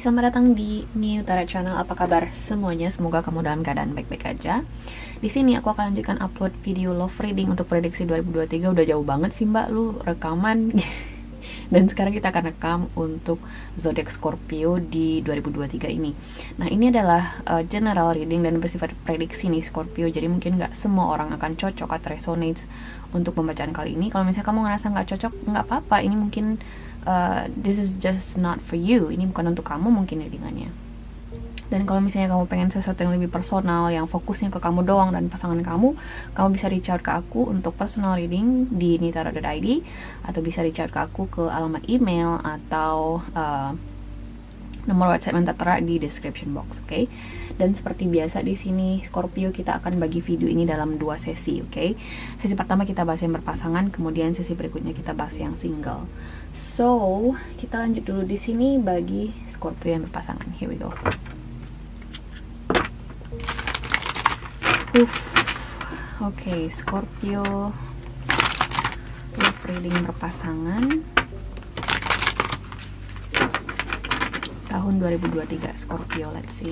selamat datang di New Tarot Channel. Apa kabar semuanya? Semoga kamu dalam keadaan baik-baik aja. Di sini aku akan lanjutkan upload video love reading untuk prediksi 2023. Udah jauh banget sih mbak lu rekaman. Dan sekarang kita akan rekam untuk zodiak Scorpio di 2023 ini. Nah, ini adalah general reading dan bersifat prediksi nih Scorpio. Jadi mungkin nggak semua orang akan cocok atau resonates untuk pembacaan kali ini. Kalau misalnya kamu ngerasa nggak cocok, nggak apa-apa. Ini mungkin this is just not for you. Ini bukan untuk kamu mungkin readingannya. Dan kalau misalnya kamu pengen sesuatu yang lebih personal, yang fokusnya ke kamu doang dan pasangan kamu bisa reach out ke aku untuk personal reading di nitara.id, atau bisa reach out ke aku ke alamat email atau nomor WhatsApp yang tertera di description box, oke? Dan seperti biasa di sini Scorpio, kita akan bagi video ini dalam 2 sesi, oke? Sesi pertama kita bahas yang berpasangan, kemudian sesi berikutnya kita bahas yang single. So, kita lanjut dulu di sini bagi Scorpio yang berpasangan. Here we go. Oke, Scorpio love reading berpasangan tahun 2023 Scorpio. Let's see.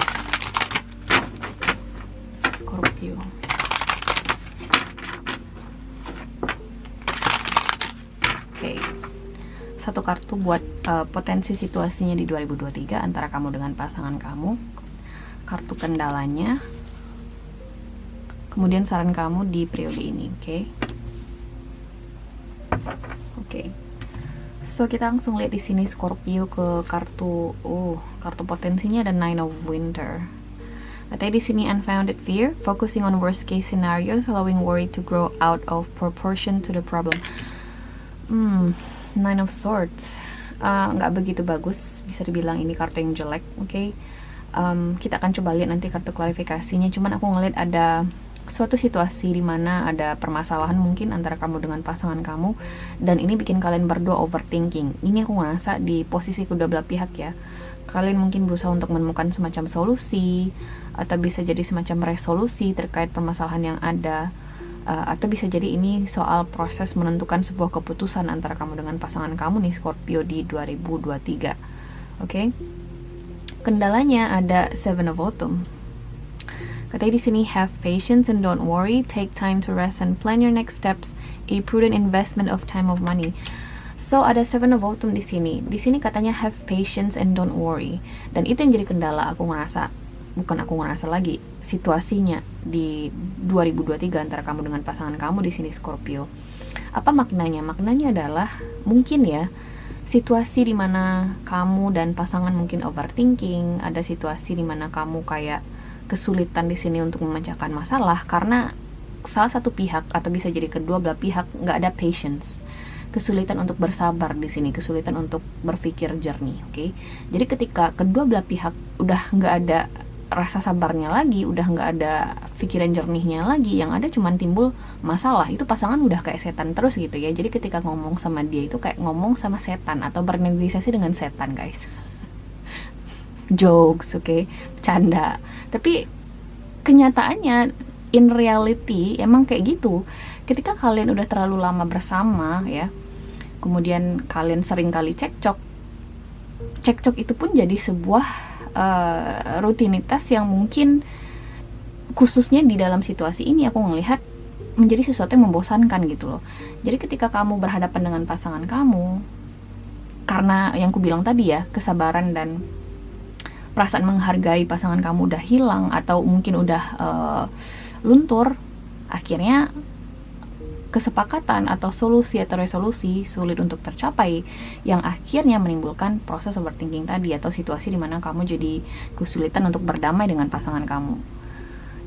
Scorpio. Oke. Satu kartu buat potensi situasinya di 2023 antara kamu dengan pasangan kamu. Kartu kendalanya. Kemudian saran kamu di periode ini, oke? Oke. So kita langsung lihat di sini Scorpio ke kartu kartu potensinya ada Nine of Winter. Katanya di sini unfounded fear, focusing on worst case scenarios, allowing worry to grow out of proportion to the problem. Nine of Swords. Nggak begitu bagus, bisa dibilang ini kartu yang jelek, oke? Kita akan coba lihat nanti kartu klarifikasinya. Cuman aku ngeliat ada suatu situasi di mana ada permasalahan mungkin antara kamu dengan pasangan kamu, dan ini bikin kalian berdua overthinking. Ini aku ngerasa di posisi kedua belah pihak ya. Kalian mungkin berusaha untuk menemukan semacam solusi, atau bisa jadi semacam resolusi terkait permasalahan yang ada, atau bisa jadi ini soal proses menentukan sebuah keputusan antara kamu dengan pasangan kamu nih Scorpio di 2023. Oke? Kendalanya ada Seven of Autumn. Katanya di sini have patience and don't worry, take time to rest and plan your next steps, a prudent investment of time of money. So ada Seven of Autumn di sini. Di sini katanya have patience and don't worry. Dan itu yang jadi kendala aku ngerasa. Bukan aku ngerasa lagi, situasinya di 2023 antara kamu dengan pasangan kamu di sini Scorpio. Apa maknanya? Maknanya adalah mungkin ya situasi dimana kamu dan pasangan mungkin overthinking, ada situasi dimana kamu kayak kesulitan di sini untuk memecahkan masalah karena salah satu pihak atau bisa jadi kedua belah pihak nggak ada patience, kesulitan untuk bersabar di sini, kesulitan untuk berpikir jernih, oke? Jadi ketika kedua belah pihak udah nggak ada rasa sabarnya lagi, udah nggak ada pikiran jernihnya lagi, yang ada cuman timbul masalah, itu pasangan udah kayak setan terus gitu ya. Jadi ketika ngomong sama dia itu kayak ngomong sama setan atau bernegosiasi dengan setan, guys. Jokes, oke? Canda. Tapi kenyataannya in reality emang kayak gitu. Ketika kalian udah terlalu lama bersama ya, kemudian kalian sering kali cekcok itu pun jadi sebuah rutinitas yang mungkin khususnya di dalam situasi ini aku ngelihat menjadi sesuatu yang membosankan gitu loh. Jadi ketika kamu berhadapan dengan pasangan kamu, karena yang ku bilang tadi ya, kesabaran dan perasaan menghargai pasangan kamu udah hilang atau mungkin udah luntur, akhirnya kesepakatan atau solusi atau resolusi sulit untuk tercapai, yang akhirnya menimbulkan proses overthinking tadi atau situasi dimana kamu jadi kesulitan untuk berdamai dengan pasangan kamu.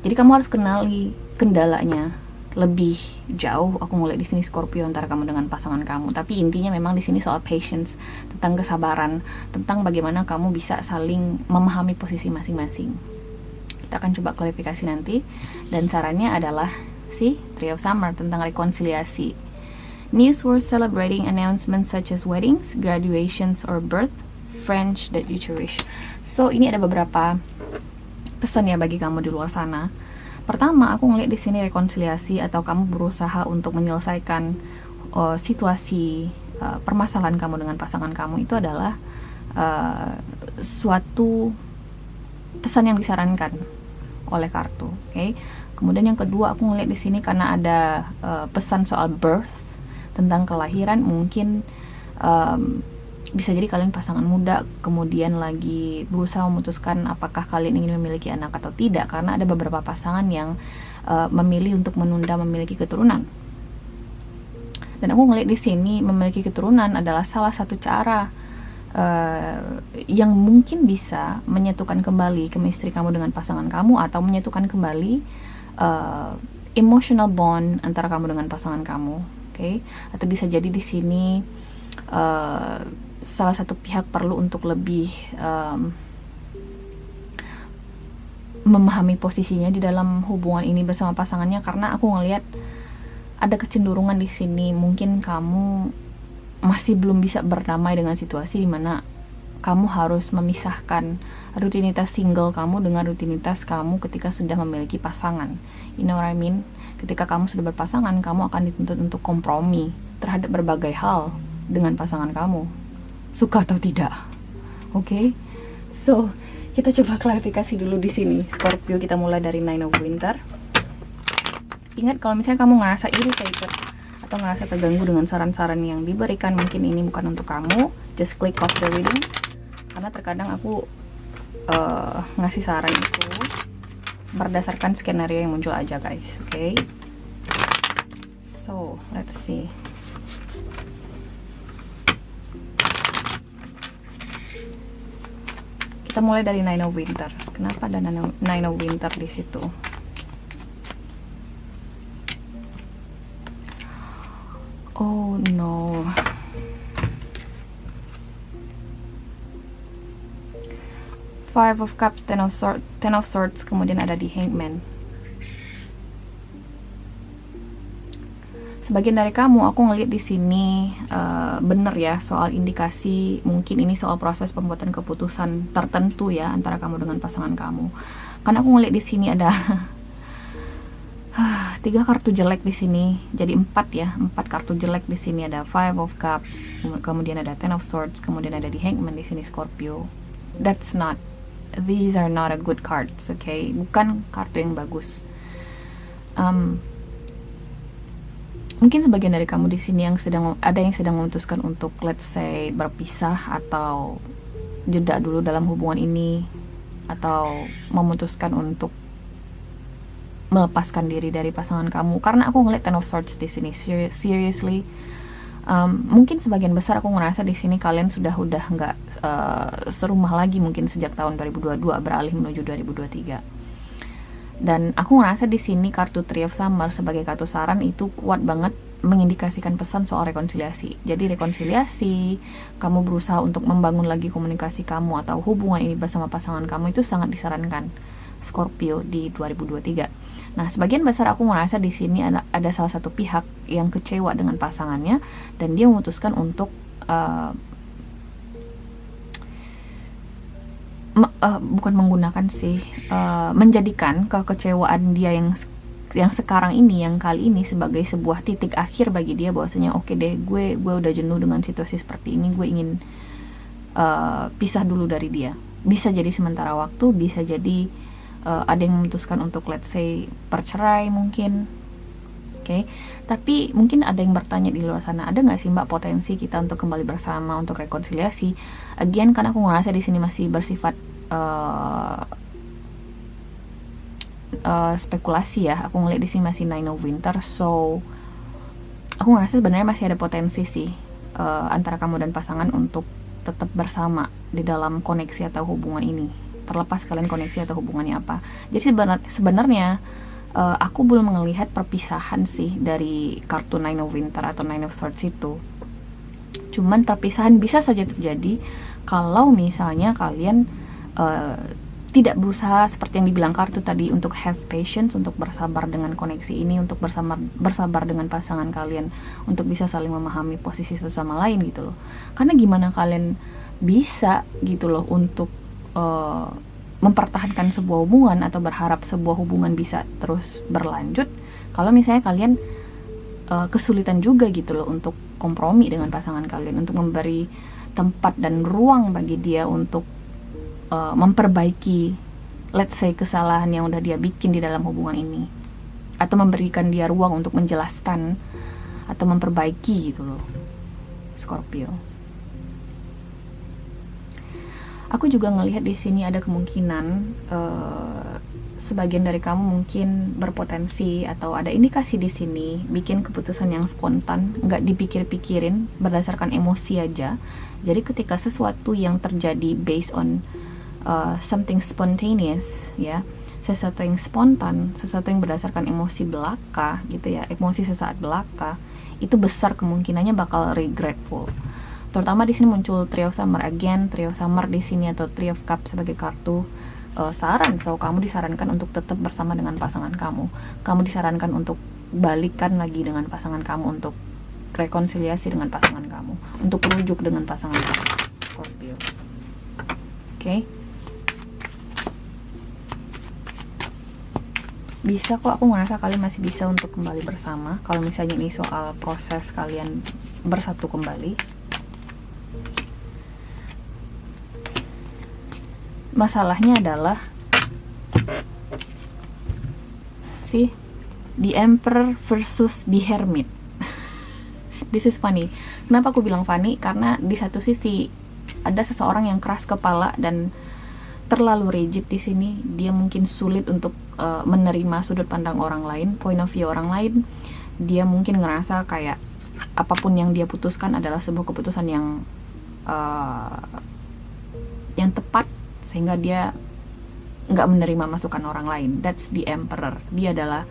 Jadi kamu harus kenali kendalanya lebih jauh. Aku mulai di sini Scorpio antara kamu dengan pasangan kamu. Tapi intinya memang di sini soal patience, tentang kesabaran, tentang bagaimana kamu bisa saling memahami posisi masing-masing. Kita akan coba klarifikasi nanti. Dan sarannya adalah si Three of Summer tentang rekonsiliasi. News worth celebrating announcements such as weddings, graduations, or birth, friends that you cherish. So ini ada beberapa pesan ya bagi kamu di luar sana. Pertama, aku ngeliat di sini rekonsiliasi atau kamu berusaha untuk menyelesaikan situasi permasalahan kamu dengan pasangan kamu itu adalah suatu pesan yang disarankan oleh kartu. Oke. Kemudian yang kedua, aku ngeliat di sini karena ada pesan soal birth, tentang kelahiran. Mungkin bisa jadi kalian pasangan muda, kemudian lagi berusaha memutuskan apakah kalian ingin memiliki anak atau tidak, karena ada beberapa pasangan yang memilih untuk menunda memiliki keturunan. Dan aku ngeliat di sini memiliki keturunan adalah salah satu cara yang mungkin bisa menyatukan kembali chemistry kamu dengan pasangan kamu, atau menyatukan kembali emotional bond antara kamu dengan pasangan kamu. Oke. Atau bisa jadi di sini salah satu pihak perlu untuk lebih memahami posisinya di dalam hubungan ini bersama pasangannya, karena aku ngelihat ada kecenderungan di sini mungkin kamu masih belum bisa berdamai dengan situasi di mana kamu harus memisahkan rutinitas single kamu dengan rutinitas kamu ketika sudah memiliki pasangan. You know what I mean? Ketika kamu sudah berpasangan, kamu akan dituntut untuk kompromi terhadap berbagai hal dengan pasangan kamu, suka atau tidak. Oke? So, kita coba klarifikasi dulu di sini. Scorpio, kita mulai dari Nine of Winter. Ingat, kalau misalnya kamu ngerasa irritated atau ngerasa terganggu dengan saran-saran yang diberikan, mungkin ini bukan untuk kamu. Just click off the reading, karena terkadang aku ngasih saran itu berdasarkan skenario yang muncul aja, guys. Oke? So, let's see. Kita mulai dari Nine of Winter. Kenapa ada Nine of Winter di situ? Oh no. Five of Cups, Ten of Swords, kemudian ada di Hangman. Sebagian dari kamu, aku ngeliat di sini bener ya soal indikasi, mungkin ini soal proses pembuatan keputusan tertentu ya antara kamu dengan pasangan kamu. Karena aku ngeliat di sini ada 3 kartu jelek di sini, jadi 4 ya, 4 kartu jelek di sini. Ada Five of Cups, kemudian ada Ten of Swords, kemudian ada di Hangman di sini, Scorpio. These are not a good cards, okay? Bukan kartu yang bagus. Mungkin sebagian dari kamu di sini yang sedang memutuskan untuk, let's say, berpisah atau jeda dulu dalam hubungan ini, atau memutuskan untuk melepaskan diri dari pasangan kamu. Karena aku ngeliat Ten of Swords di sini, seriously. Mungkin sebagian besar aku ngerasa di sini kalian sudah nggak serumah lagi mungkin sejak tahun 2022 beralih menuju 2023. Dan aku ngerasa di sini kartu Three of Summer sebagai kartu saran itu kuat banget mengindikasikan pesan soal rekonsiliasi. Jadi rekonsiliasi, kamu berusaha untuk membangun lagi komunikasi kamu atau hubungan ini bersama pasangan kamu, itu sangat disarankan Scorpio di 2023. Nah, sebagian besar aku ngerasa di sini ada salah satu pihak yang kecewa dengan pasangannya dan dia memutuskan untuk bukan menggunakan sih, menjadikan kekecewaan dia yang sekarang ini, yang kali ini, sebagai sebuah titik akhir bagi dia, bahwasanya oke deh, gue udah jenuh dengan situasi seperti ini, gue ingin pisah dulu dari dia. Bisa jadi sementara waktu, bisa jadi ada yang memutuskan untuk, let's say, bercerai mungkin. Oke. Tapi mungkin ada yang bertanya di luar sana, ada nggak sih Mbak potensi kita untuk kembali bersama, untuk rekonsiliasi? Again, karena aku ngerasa di sini masih bersifat spekulasi ya. Aku ngeliat di sini masih Nine of Winter, so aku ngerasa sebenarnya masih ada potensi sih antara kamu dan pasangan untuk tetap bersama di dalam koneksi atau hubungan ini, terlepas kalian koneksi atau hubungannya apa. Jadi sebenarnya aku belum melihat perpisahan sih dari kartu Nine of Winter atau Nine of Swords itu. Cuman perpisahan bisa saja terjadi kalau misalnya kalian tidak berusaha seperti yang dibilang kartu tadi, untuk have patience, untuk bersabar dengan koneksi ini, untuk bersabar dengan pasangan kalian, untuk bisa saling memahami posisi satu sama lain gitu loh. Karena gimana kalian bisa gitu loh untuk mempertahankan sebuah hubungan atau berharap sebuah hubungan bisa terus berlanjut kalau misalnya kalian kesulitan juga gitu loh untuk kompromi dengan pasangan kalian, untuk memberi tempat dan ruang bagi dia untuk memperbaiki, let's say, kesalahan yang udah dia bikin di dalam hubungan ini, atau memberikan dia ruang untuk menjelaskan atau memperbaiki gitu loh, Scorpio. Aku juga ngelihat di sini ada kemungkinan sebagian dari kamu mungkin berpotensi atau ada indikasi di sini bikin keputusan yang spontan, nggak dipikir-pikirin, berdasarkan emosi aja. Jadi ketika sesuatu yang terjadi based on something spontaneous, ya, sesuatu yang spontan, sesuatu yang berdasarkan emosi belaka gitu ya, emosi sesaat belaka, itu besar kemungkinannya bakal regretful. Terutama di sini muncul Three of Summer again, Three of Summer di sini atau Three of Cups sebagai kartu saran. So kamu disarankan untuk tetap bersama dengan pasangan kamu. Kamu disarankan untuk balikan lagi dengan pasangan kamu, untuk rekonsiliasi dengan pasangan kamu, untuk rujuk dengan pasangan kamu, Scorpio. Oke. Bisa kok, aku merasa kalian masih bisa untuk kembali bersama kalau misalnya ini soal proses kalian bersatu kembali. Masalahnya adalah The Emperor versus The Hermit. This is funny. Kenapa aku bilang funny? Karena di satu sisi ada seseorang yang keras kepala dan terlalu rigid di sini. Dia mungkin sulit untuk menerima sudut pandang orang lain, point of view orang lain. Dia mungkin ngerasa kayak apapun yang dia putuskan adalah sebuah keputusan yang tepat, sehingga dia nggak menerima masukan orang lain. That's the Emperor. Dia adalah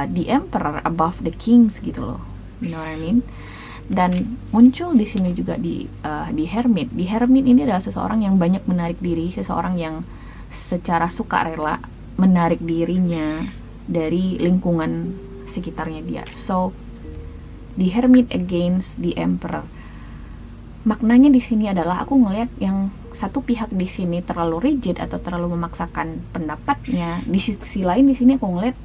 the Emperor above the kings gitu loh. You know what I mean? Dan muncul di sini juga di Hermit. Di Hermit ini adalah seseorang yang banyak menarik diri, seseorang yang secara sukarela menarik dirinya dari lingkungan sekitarnya dia. So, the Hermit against the Emperor. Maknanya di sini adalah aku ngelihat yang satu pihak di sini terlalu rigid atau terlalu memaksakan pendapatnya. Di sisi lain di sini aku ngelihat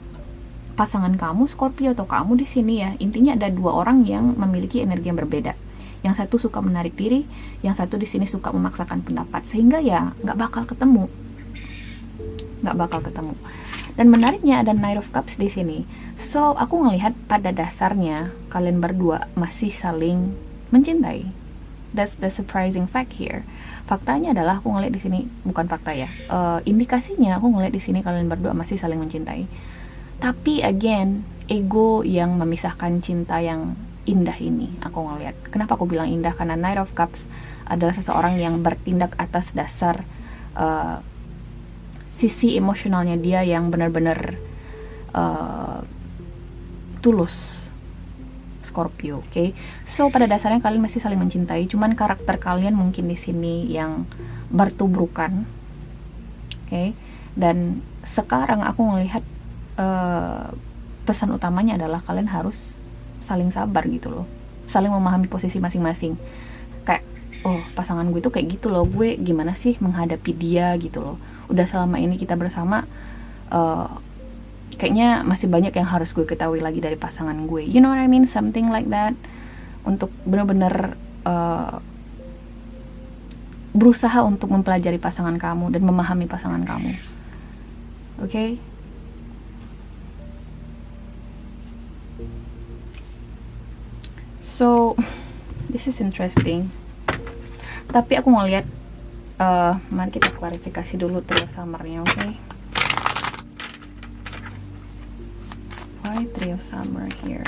pasangan kamu Scorpio atau kamu di sini ya, intinya ada dua orang yang memiliki energi yang berbeda. Yang satu suka menarik diri, yang satu di sini suka memaksakan pendapat, sehingga ya nggak bakal ketemu. Dan menariknya ada Knight of Cups di sini. So aku ngelihat pada dasarnya kalian berdua masih saling mencintai. That's the surprising fact here. Faktanya adalah aku ngeliat di sini, bukan fakta ya. Indikasinya aku ngeliat di sini kalian berdua masih saling mencintai. Tapi again, ego yang memisahkan cinta yang indah ini aku ngeliat. Kenapa aku bilang indah? Karena Knight of Cups adalah seseorang yang bertindak atas dasar sisi emosionalnya dia yang benar-benar tulus. Scorpio, oke. So pada dasarnya kalian masih saling mencintai, cuman karakter kalian mungkin di sini yang bertubrukan, oke. Dan sekarang aku melihat pesan utamanya adalah kalian harus saling sabar gitu loh, saling memahami posisi masing-masing. Kayak, oh pasangan gue tuh kayak gitu loh, gue gimana sih menghadapi dia gitu loh. Udah selama ini kita bersama, kayaknya masih banyak yang harus gue ketahui lagi dari pasangan gue. You know what I mean? Something like that. Untuk benar-benar berusaha untuk mempelajari pasangan kamu dan memahami pasangan kamu. Okay? So, this is interesting. Tapi aku ngeliat, mari kita klarifikasi dulu Three of Summer-nya, oke? Okay? Why Three of Summer here?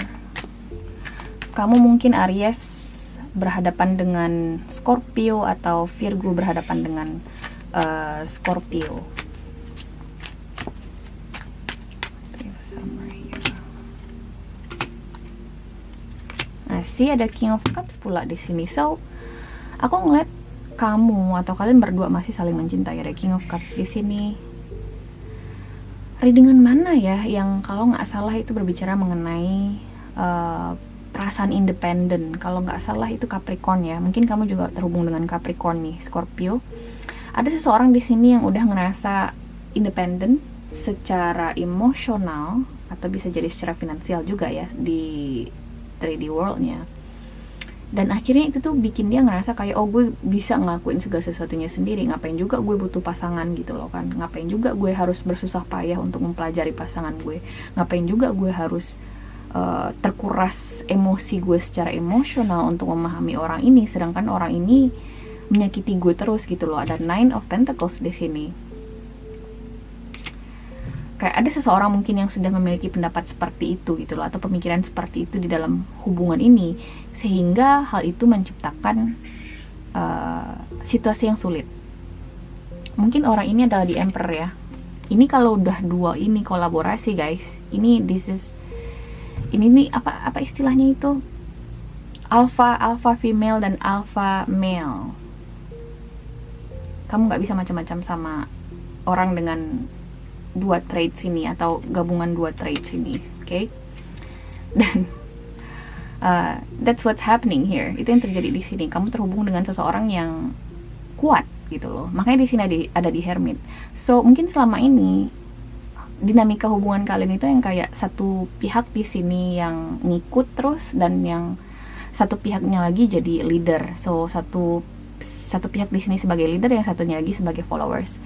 Kamu mungkin Aries berhadapan dengan Scorpio atau Virgo berhadapan dengan Scorpio. Three of Summer here. Nah, ada King of Cups pula di sini. So, aku ngeliat kamu atau kalian berdua masih saling mencintai. Ada King of Cups di sini. Readingan mana ya yang kalau nggak salah itu berbicara mengenai perasaan independen. Kalau nggak salah itu Capricorn ya. Mungkin kamu juga terhubung dengan Capricorn nih, Scorpio. Ada seseorang di sini yang udah ngerasa independen secara emosional atau bisa jadi secara finansial juga ya di 3D world-nya. Dan akhirnya itu tuh bikin dia ngerasa kayak, oh gue bisa ngelakuin segala sesuatunya sendiri, ngapain juga gue butuh pasangan gitu loh kan, ngapain juga gue harus bersusah payah untuk mempelajari pasangan gue, ngapain juga gue harus terkuras emosi gue secara emosional untuk memahami orang ini, sedangkan orang ini menyakiti gue terus gitu loh. Ada Nine of Pentacles di sini. Kayak ada seseorang mungkin yang sudah memiliki pendapat seperti itu gitu loh, atau pemikiran seperti itu di dalam hubungan ini, sehingga hal itu menciptakan situasi yang sulit. Mungkin orang ini adalah di Emperor ya. Ini kalau udah dua ini kolaborasi guys, ini ini nih apa istilahnya itu, alpha female dan alpha male. Kamu nggak bisa macam-macam sama orang dengan dua traits ini atau gabungan dua traits ini, oke? Dan that's what's happening here. Itu yang terjadi di sini. Kamu terhubung dengan seseorang yang kuat gitu loh. Makanya di sini ada di Hermit. So mungkin selama ini dinamika hubungan kalian itu yang kayak satu pihak di sini yang ngikut terus, dan yang satu pihaknya lagi jadi leader. So satu pihak di sini sebagai leader, yang satunya lagi sebagai followers.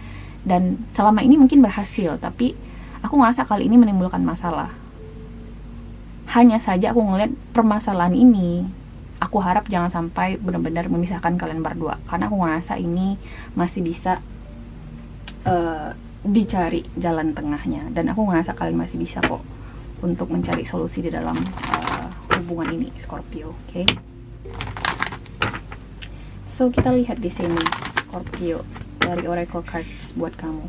Dan selama ini mungkin berhasil, tapi aku ngerasa kali ini menimbulkan masalah. Hanya saja aku ngeliat permasalahan ini, aku harap jangan sampai benar-benar memisahkan kalian berdua, karena aku ngerasa ini masih bisa dicari jalan tengahnya, dan aku ngerasa kalian masih bisa kok untuk mencari solusi di dalam hubungan ini, Scorpio, oke? So kita lihat di sini Scorpio dari Oracle Cards buat kamu.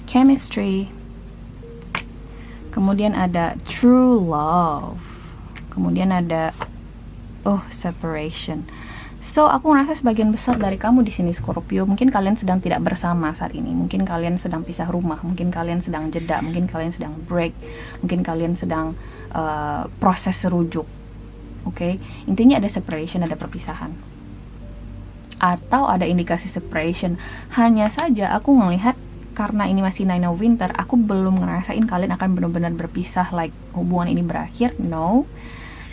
Chemistry. Kemudian ada True Love. Kemudian ada Separation. So aku ngerasa sebagian besar dari kamu di sini Scorpio, mungkin kalian sedang tidak bersama saat ini. Mungkin kalian sedang pisah rumah, mungkin kalian sedang jeda, mungkin kalian sedang break, mungkin kalian sedang proses rujuk. Oke, intinya ada separation, ada perpisahan, atau ada indikasi separation. Hanya saja aku ngelihat karena ini masih Nine of Winter, aku belum ngerasain kalian akan benar-benar berpisah, like hubungan ini berakhir, no.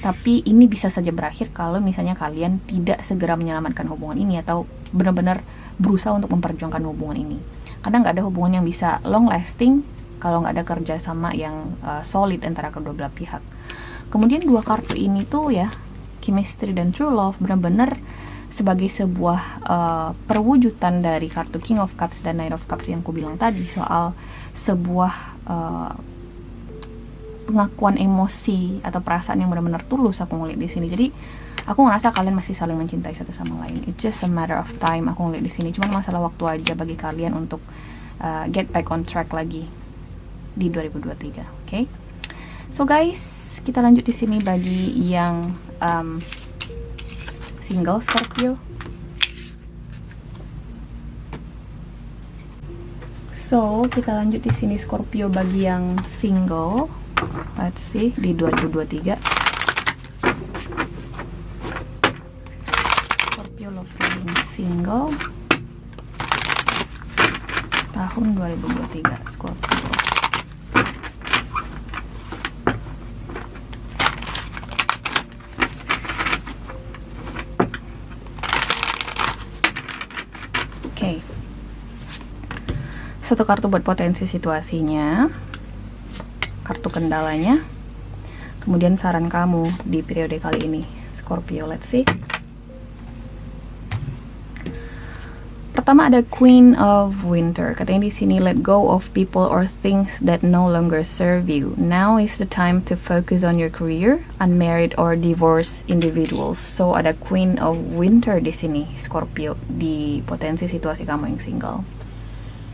Tapi ini bisa saja berakhir kalau misalnya kalian tidak segera menyelamatkan hubungan ini, atau benar-benar berusaha untuk memperjuangkan hubungan ini. Karena nggak ada hubungan yang bisa long lasting kalau nggak ada kerjasama yang solid antara kedua belah pihak. Kemudian dua kartu ini tuh ya, Chemistry dan True Love, benar-benar sebagai sebuah perwujudan dari kartu King of Cups dan Knight of Cups yang aku bilang tadi, soal sebuah pengakuan emosi atau perasaan yang benar-benar tulus aku ngeliat di sini. Jadi aku ngerasa kalian masih saling mencintai satu sama lain. It's just a matter of time aku ngeliat di sini. Cuma masalah waktu aja bagi kalian untuk get back on track lagi di 2023. Okay? So guys, kita lanjut di sini bagi yang single Scorpio. So kita lanjut di sini Scorpio bagi yang single. Let's see di 2023. Scorpio love reading single tahun 2023 Scorpio. Satu kartu buat potensi situasinya, kartu kendalanya, kemudian saran kamu di periode kali ini Scorpio. Let's see. Pertama ada Queen of Winter. Katanya di sini, let go of people or things that no longer serve you. Now is the time to focus on your career, unmarried or divorced individuals. So ada Queen of Winter di sini Scorpio di potensi situasi kamu yang single.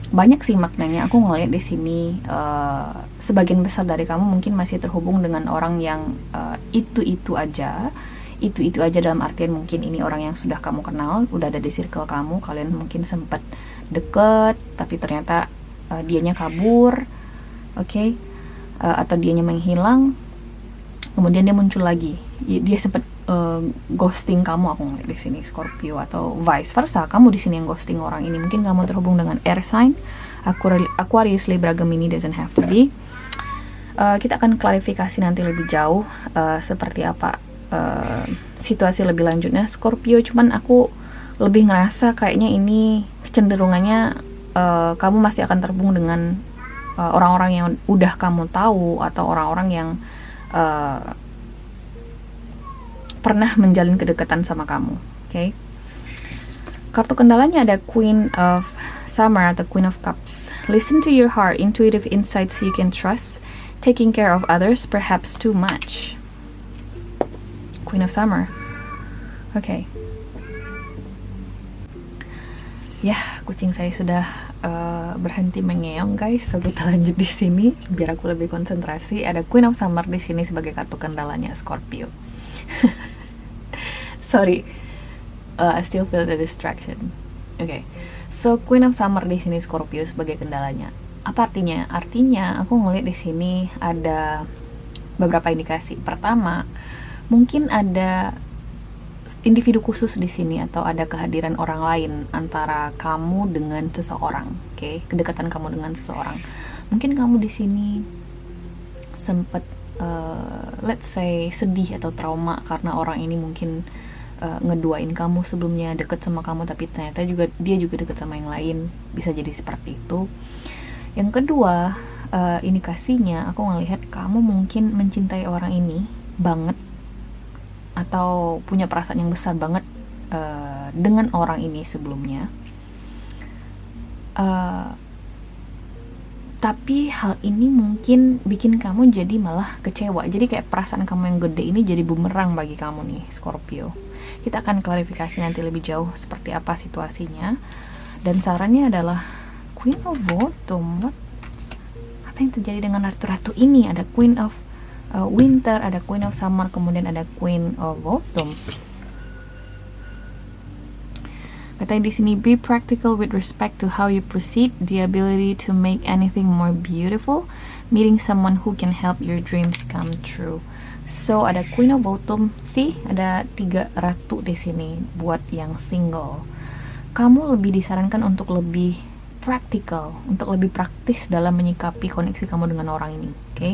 Banyak sih maknanya. Aku ngeliat di sini sebagian besar dari kamu mungkin masih terhubung dengan orang yang itu aja dalam artian mungkin ini orang yang sudah kamu kenal, udah ada di circle kamu, kalian mungkin sempat deket tapi ternyata dianya kabur, oke? Atau dianya menghilang, kemudian dia muncul lagi, dia sempat ghosting kamu. Aku ngeliat di sini Scorpio, atau vice versa, kamu di sini yang ghosting orang ini. Mungkin kamu terhubung dengan air sign, Aquarius, Libra, Gemini, doesn't have to be. Kita akan klarifikasi nanti lebih jauh seperti apa situasi lebih lanjutnya Scorpio. Cuman aku lebih ngerasa kayaknya ini kecenderungannya kamu masih akan terhubung dengan orang-orang yang udah kamu tahu atau orang-orang yang pernah menjalin kedekatan sama kamu. Oke. Kartu kendalanya ada Queen of Summer atau Queen of Cups. Listen to your heart, intuitive insights you can trust, taking care of others perhaps too much. Queen of Summer. Oke. Ya, kucing saya sudah berhenti mengeong, guys. So kita lanjut di sini biar aku lebih konsentrasi. Ada Queen of Summer di sini sebagai kartu kendalanya Scorpio. Sorry, I still feel the distraction. Okay, so Queen of Summer di sini Scorpio sebagai kendalanya. Apa artinya? Artinya aku ngeliat di sini ada beberapa indikasi. Pertama, mungkin ada individu khusus di sini atau ada kehadiran orang lain antara kamu dengan seseorang. Okay, kedekatan kamu dengan seseorang. Mungkin kamu di sini sempat let's say sedih atau trauma karena orang ini mungkin ngeduain kamu sebelumnya, deket sama kamu tapi ternyata dia juga deket sama yang lain. Bisa jadi seperti itu. Yang kedua, indikasinya aku ngelihat kamu mungkin mencintai orang ini banget atau punya perasaan yang besar banget dengan orang ini sebelumnya. Tapi hal ini mungkin bikin kamu jadi malah kecewa. Jadi kayak perasaan kamu yang gede ini jadi bumerang bagi kamu nih Scorpio. Kita akan klarifikasi nanti lebih jauh seperti apa situasinya. Dan sarannya adalah Queen of Bottom. Apa yang terjadi dengan ratu-ratu ini? Ada Queen of Winter, ada Queen of Summer, kemudian ada Queen of Autumn. Katanya di sini, be practical with respect to how you proceed, the ability to make anything more beautiful, meeting someone who can help your dreams come true. So ada Queen of Autumn sih, ada 3 ratu di sini buat yang single. Kamu lebih disarankan untuk lebih practical, untuk lebih praktis dalam menyikapi koneksi kamu dengan orang ini, oke?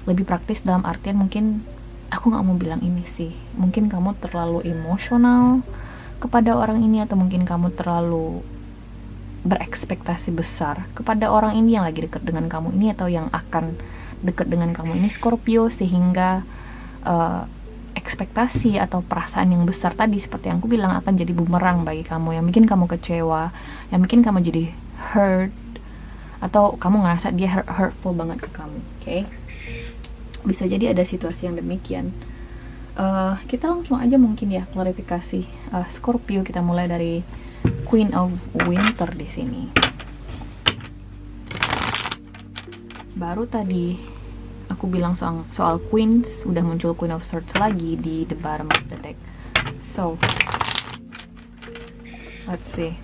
Lebih praktis dalam artian mungkin aku nggak mau bilang ini sih, mungkin kamu terlalu emosional kepada orang ini atau mungkin kamu terlalu berekspektasi besar kepada orang ini yang lagi dekat dengan kamu ini atau yang akan dekat dengan kamu ini Scorpio, sehingga ekspektasi atau perasaan yang besar tadi seperti yang aku bilang akan jadi bumerang bagi kamu, yang bikin kamu kecewa, yang bikin kamu jadi hurt atau kamu ngerasa dia hurtful banget ke kamu, oke? Bisa jadi ada situasi yang demikian. Kita langsung aja mungkin ya klarifikasi Scorpio. Kita mulai dari Queen of Winter di sini. Baru tadi aku bilang soal Queens, udah muncul Queen of Swords lagi di the bottom of the deck. So let's see.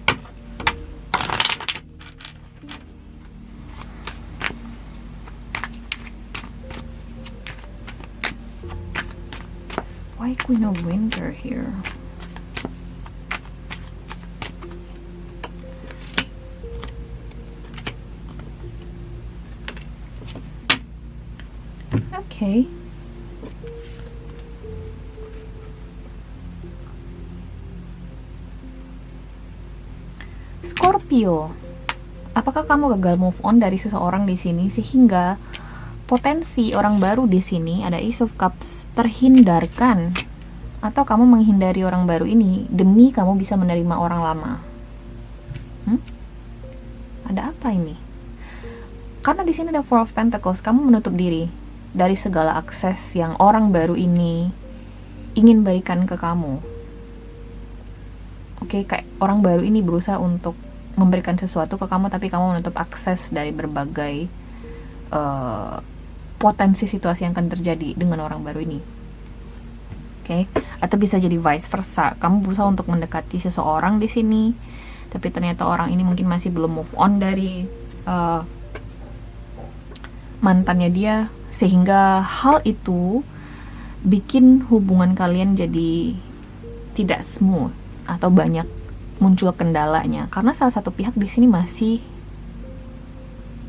Why Queen of Winter here? Okay. Scorpio, apakah kamu gagal move on dari seseorang di sini sehingga potensi orang baru di sini ada Ace of Cups terhindarkan, atau kamu menghindari orang baru ini demi kamu bisa menerima orang lama? Ada apa ini? Karena di sini ada Four of Pentacles, kamu menutup diri dari segala akses yang orang baru ini ingin berikan ke kamu. Oke, kayak orang baru ini berusaha untuk memberikan sesuatu ke kamu, tapi kamu menutup akses dari berbagai potensi situasi yang akan terjadi dengan orang baru ini. Oke, atau bisa jadi vice versa. Kamu berusaha untuk mendekati seseorang di sini, tapi ternyata orang ini mungkin masih belum move on dari mantannya dia, sehingga hal itu bikin hubungan kalian jadi tidak smooth atau banyak muncul kendalanya karena salah satu pihak di sini masih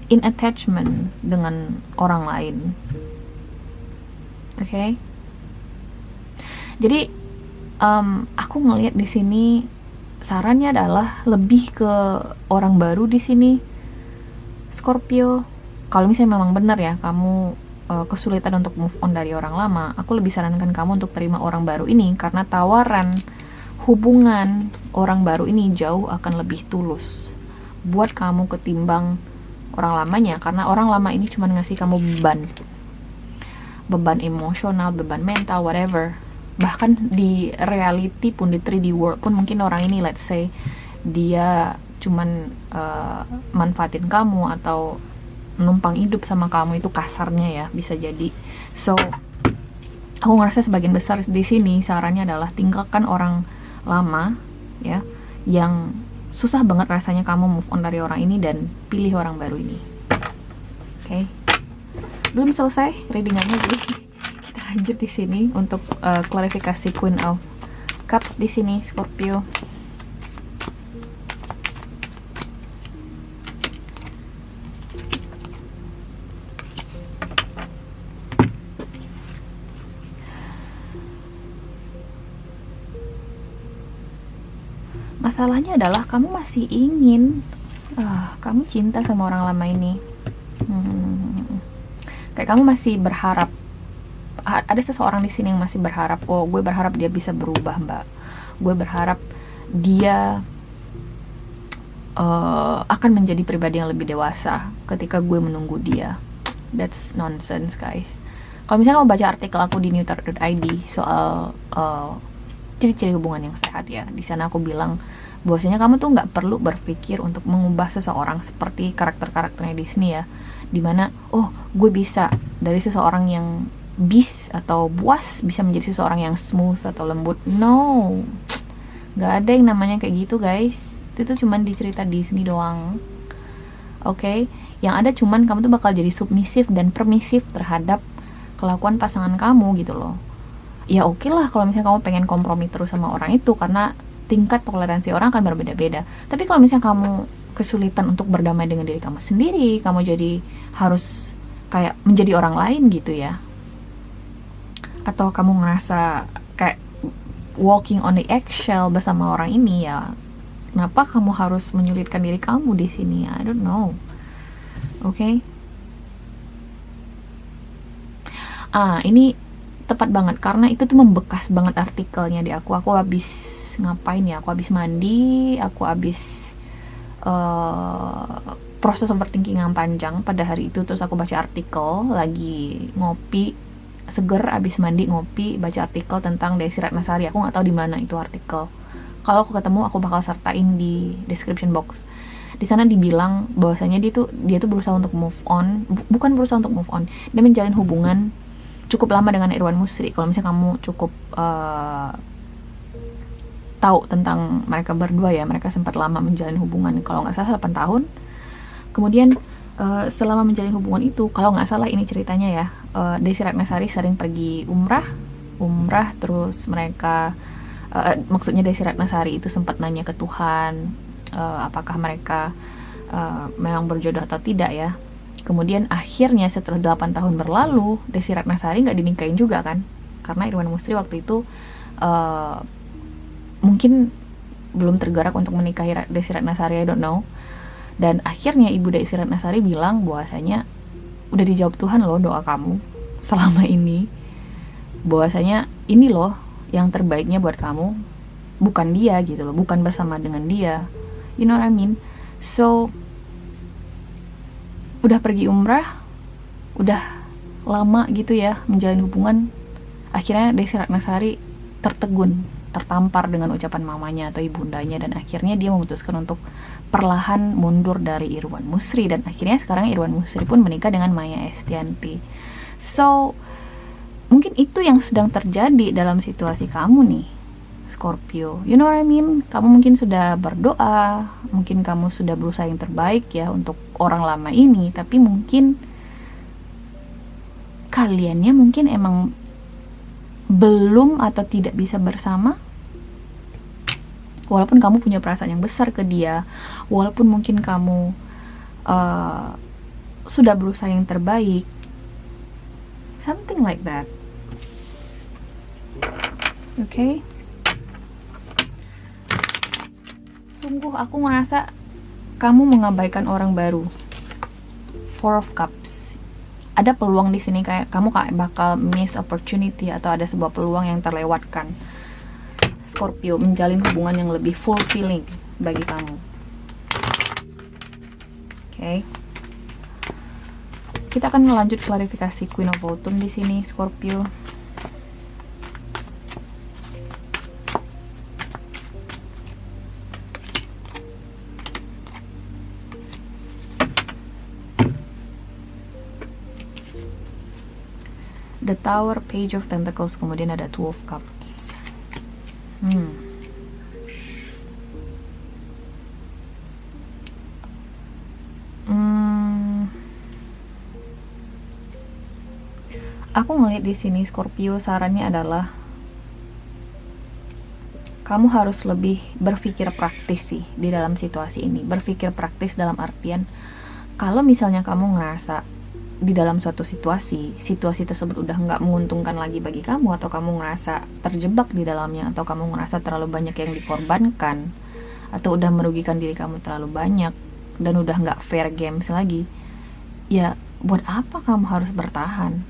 in attachment dengan orang lain. Oke? Jadi aku ngelihat di sini sarannya adalah lebih ke orang baru di sini, Scorpio. Kalau misalnya memang benar ya kamu kesulitan untuk move on dari orang lama, aku lebih sarankan kamu untuk terima orang baru ini, karena tawaran hubungan orang baru ini jauh akan lebih tulus buat kamu ketimbang orang lamanya, karena orang lama ini cuma ngasih kamu beban emosional, beban mental, whatever. Bahkan di reality pun, di 3D world pun, mungkin orang ini, let's say dia cuman manfaatin kamu atau numpang hidup sama kamu, itu kasarnya ya, bisa jadi. So aku ngerasa sebagian besar di sini sarannya adalah tinggalkan orang lama ya, yang susah banget rasanya kamu move on dari orang ini, dan pilih orang baru ini. Oke. Belum selesai readingannya, jadi kita lanjut di sini untuk klarifikasi Queen of Cups di sini, Scorpio. Masalahnya adalah kamu masih ingin, kamu cinta sama orang lama ini. Kayak kamu masih berharap, ada seseorang di sini yang masih berharap, oh gue berharap dia bisa berubah mbak, gue berharap dia akan menjadi pribadi yang lebih dewasa ketika gue menunggu dia. That's nonsense guys. Kalau misalnya kamu baca artikel aku di newtar.id soal ciri-ciri hubungan yang sehat ya, di sana aku bilang bahwasanya kamu tuh nggak perlu berpikir untuk mengubah seseorang seperti karakter-karakternya Disney ya, dimana oh gue bisa dari seseorang yang bis atau buas bisa menjadi seseorang yang smooth atau lembut. No, nggak ada yang namanya kayak gitu guys. Itu tuh cuman di cerita Disney doang. Oke, yang ada cuman kamu tuh bakal jadi submisif dan permisif terhadap kelakuan pasangan kamu gitu loh. Ya oke lah kalau misalnya kamu pengen kompromi terus sama orang itu, karena tingkat toleransi orang kan berbeda-beda. Tapi kalau misalnya kamu kesulitan untuk berdamai dengan diri kamu sendiri, kamu jadi harus kayak menjadi orang lain gitu ya, atau kamu ngerasa kayak walking on the eggshell bersama orang ini, ya kenapa kamu harus menyulitkan diri kamu di sini? I don't know. Oke. Ini tepat banget karena itu tuh membekas banget artikelnya di aku habis ngapain ya, aku habis mandi, aku habis proses overthinking yang panjang pada hari itu, terus aku baca artikel, lagi ngopi seger abis mandi, ngopi baca artikel tentang Desi Ratnasari. Aku nggak tahu di mana itu artikel, kalau aku ketemu aku bakal sertain di description box. Di sana dibilang bahwasanya dia tuh berusaha untuk move on, bukan berusaha untuk move on, dia menjalin hubungan cukup lama dengan Irwan Musri. Kalau misalnya kamu cukup tahu tentang mereka berdua ya, mereka sempat lama menjalin hubungan, kalau nggak salah 8 tahun. Kemudian selama menjalin hubungan itu, kalau nggak salah ini ceritanya ya, Desi Ratnasari sering pergi umrah, terus mereka maksudnya Desi Ratnasari itu sempat nanya ke Tuhan apakah mereka memang berjodoh atau tidak ya. Kemudian akhirnya setelah 8 tahun berlalu, Desi Ratnasari nggak dinikahin juga kan, karena Irwan Musri waktu itu mungkin belum tergerak untuk menikahi Desi Ratnasari, I don't know. Dan akhirnya ibu Desi Ratnasari bilang bahwasanya udah dijawab Tuhan loh doa kamu selama ini, bahwasanya ini loh yang terbaiknya buat kamu, bukan dia gitu loh, bukan bersama dengan dia, you know what I mean. So udah pergi umrah, udah lama gitu ya menjalin hubungan, akhirnya Desi Ratnasari tertampar dengan ucapan mamanya atau ibundanya, dan akhirnya dia memutuskan untuk perlahan mundur dari Irwan Musri, dan akhirnya sekarang Irwan Musri pun menikah dengan Maya Estianty. So mungkin itu yang sedang terjadi dalam situasi kamu nih, Scorpio, you know what I mean. Kamu mungkin sudah berdoa, mungkin kamu sudah berusaha yang terbaik ya untuk orang lama ini, tapi mungkin kaliannya mungkin emang belum atau tidak bisa bersama. Walaupun kamu punya perasaan yang besar ke dia, walaupun mungkin kamu sudah berusaha yang terbaik, something like that. Okay? Sungguh aku ngerasa kamu mengabaikan orang baru. Four of Cups. Ada peluang di sini, kayak kamu bakal miss opportunity atau ada sebuah peluang yang terlewatkan. Scorpio, menjalin hubungan yang lebih fulfilling bagi kamu. Okay. Kita akan lanjut klarifikasi Queen of Autumn di sini, Scorpio. The Tower, Page of Pentacles, kemudian ada Two of Cups. Aku ngeliat di sini Scorpio, sarannya adalah kamu harus lebih berpikir praktis sih di dalam situasi ini. Berpikir praktis dalam artian, kalau misalnya kamu ngerasa di dalam suatu situasi tersebut udah nggak menguntungkan lagi bagi kamu, atau kamu ngerasa terjebak di dalamnya, atau kamu ngerasa terlalu banyak yang dikorbankan, atau udah merugikan diri kamu terlalu banyak, dan udah nggak fair games lagi, ya buat apa kamu harus bertahan?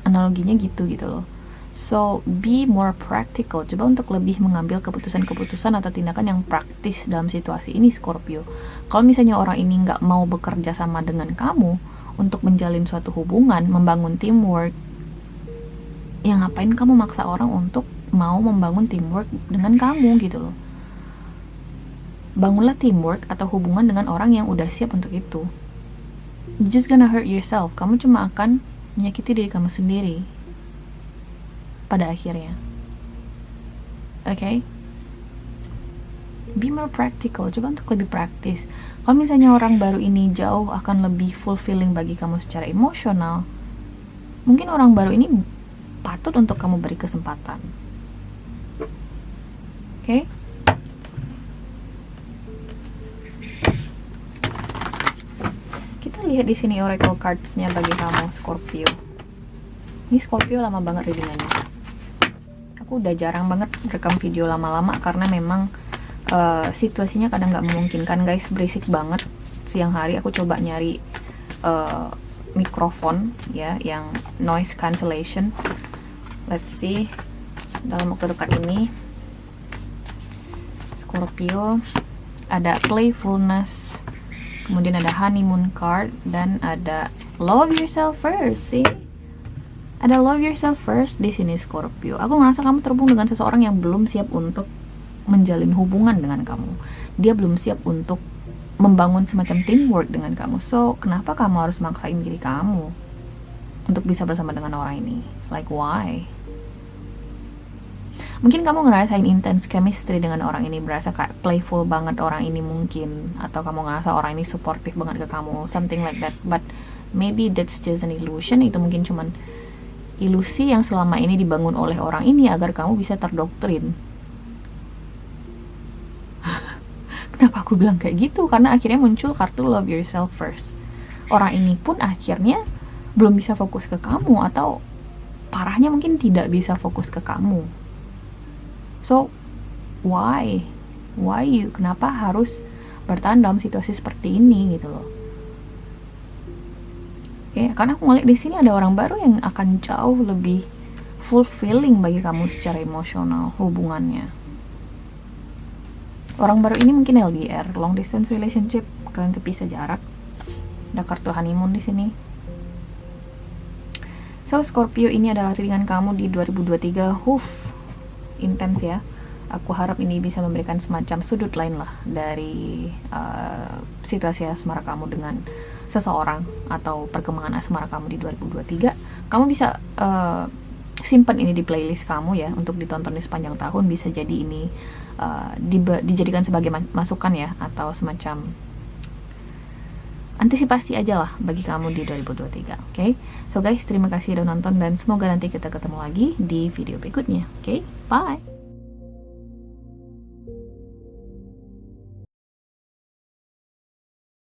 Analoginya gitu loh. So, be more practical. Coba untuk lebih mengambil keputusan-keputusan atau tindakan yang praktis dalam situasi ini, Scorpio. Kalau misalnya orang ini nggak mau bekerja sama dengan kamu untuk menjalin suatu hubungan, membangun teamwork, ya ngapain kamu maksa orang untuk mau membangun teamwork dengan kamu gitu loh. Bangunlah teamwork atau hubungan dengan orang yang udah siap untuk itu. You just gonna hurt yourself. Kamu cuma akan menyakiti diri kamu sendiri pada akhirnya. Okay? Be more practical. Coba untuk lebih praktis. Kalau misalnya orang baru ini jauh akan lebih fulfilling bagi kamu secara emosional, mungkin orang baru ini patut untuk kamu beri kesempatan. Okay? Kita lihat di sini oracle cards-nya bagi kamu, Scorpio. Ini Scorpio lama banget readingannya. Aku udah jarang banget rekam video lama-lama karena memang situasinya kadang nggak memungkinkan, guys. Berisik banget siang hari. Aku coba nyari mikrofon ya yang noise cancellation. Let's see dalam waktu dekat ini. Scorpio ada playfulness, kemudian ada honeymoon card, dan ada love yourself first. See, ada love yourself first di sini, Scorpio. Aku ngerasa kamu terhubung dengan seseorang yang belum siap untuk menjalin hubungan dengan kamu. Dia belum siap untuk membangun semacam teamwork dengan kamu. So, kenapa kamu harus maksain diri kamu untuk bisa bersama dengan orang ini? Like, why? Mungkin kamu ngerasain intense chemistry dengan orang ini, berasa kayak playful banget orang ini mungkin, atau kamu ngerasa orang ini supportive banget ke kamu, something like that. But maybe that's just an illusion. Itu mungkin cuman ilusi yang selama ini dibangun oleh orang ini agar kamu bisa terdoktrin. Kenapa aku bilang kayak gitu? Karena akhirnya muncul kartu love yourself first. Orang ini pun akhirnya belum bisa fokus ke kamu, atau parahnya mungkin tidak bisa fokus ke kamu. So, why? Why you? Kenapa harus bertahan dalam situasi seperti ini gitu loh? Oke, karena aku ngeliat di sini ada orang baru yang akan jauh lebih fulfilling bagi kamu secara emosional hubungannya. Orang baru ini mungkin LDR, long distance relationship, kalian kepisah jarak. Ada kartu honeymoon di sini. So, Scorpio, ini adalah readingan kamu di 2023. Intens ya. Aku harap ini bisa memberikan semacam sudut lain lah dari situasi asmara kamu dengan seseorang atau perkembangan asmara kamu di 2023. Kamu bisa simpan ini di playlist kamu ya untuk ditonton di sepanjang tahun. Bisa jadi ini dijadikan sebagai masukan ya, atau semacam antisipasi aja lah bagi kamu di 2023. Oke? So guys, terima kasih udah nonton, dan semoga nanti kita ketemu lagi di video berikutnya. Oke? Bye!